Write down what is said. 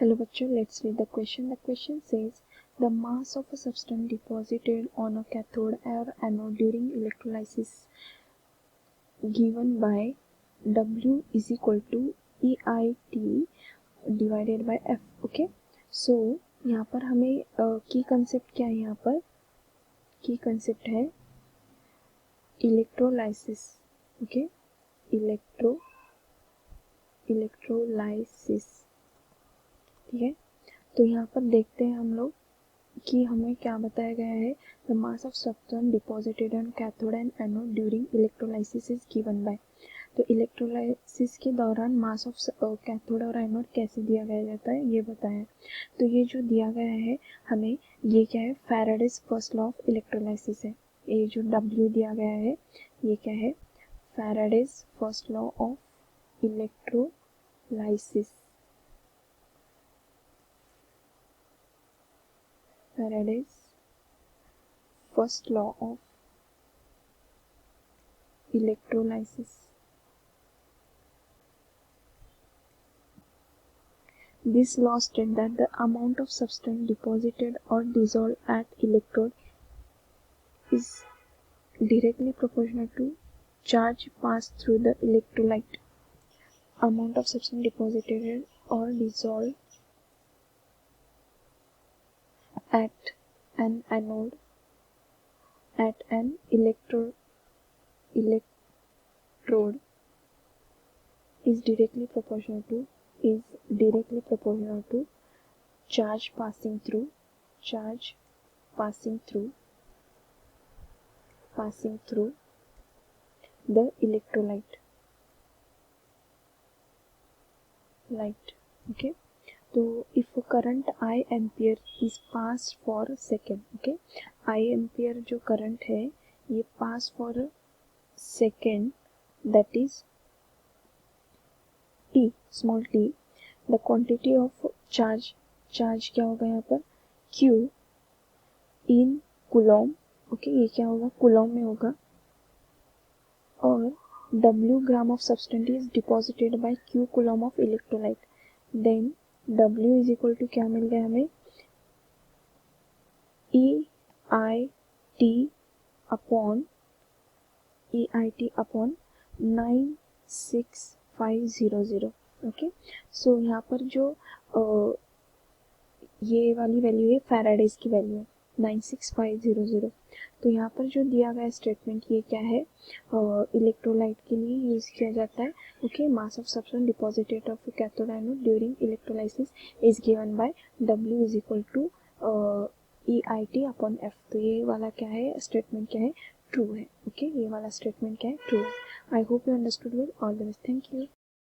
Hello bachcho, let's read the question. The question says the mass of a substance deposited on a cathode or anode during electrolysis given by W is equal to EIT divided by F. Okay, so यहाँ पर हमें की concept क्या है? यहाँ पर की concept है इलेक्ट्रोलाइसिस. Okay, electrolysis. ठीक है, तो यहाँ पर देखते हैं हम लोग कि हमें क्या बताया गया है. The mass of substance deposited on cathode and anode during electrolysis is given bye. तो इलेक्ट्रोलाइसिस के दौरान मास ऑफ कैथोड और एनोड कैसे दिया गया जाता है ये बताया. तो ये जो दिया गया है हमें, ये क्या है? Faraday's first law of electrolysis है. ये जो W दिया गया है ये क्या है? Faraday's first law of electrolysis. Faraday's first law of electrolysis. This law states that the amount of substance deposited or dissolved at electrode is directly proportional to charge passed through the electrolyte. Amount of substance deposited or dissolved at an anode at an electrode is directly proportional to charge passing through the electrolyte. Okay, so if current I ampere is passed for a second, okay, I ampere जो current है ये pass for a second, that is t, small t, the quantity of charge क्या होगा यहाँ पर? Q in coulomb. okay, ये क्या होगा? coulomb में होगा. और W gram of substance is deposited by Q coulomb of electrolyte. Then W is equal to क्या मिल गया हमें? EIT upon 96500. ओके, सो यहाँ पर जो ये वाली वैल्यू है फैराडेज की वैल्यू है 96500. तो यहाँ पर जो दिया गया स्टेटमेंट ये क्या है? इलेक्ट्रोलाइट के लिए यूज किया जाता है. Okay, mass of substance deposited of cathode anode during electrolysis is given by W is equal to EIT upon F. तो ये वाला क्या है? स्टेटमेंट क्या है? ट्रू है. ओके, ये वाला स्टेटमेंट क्या है? ट्रू है. I hope you understood with. All the best. Thank you.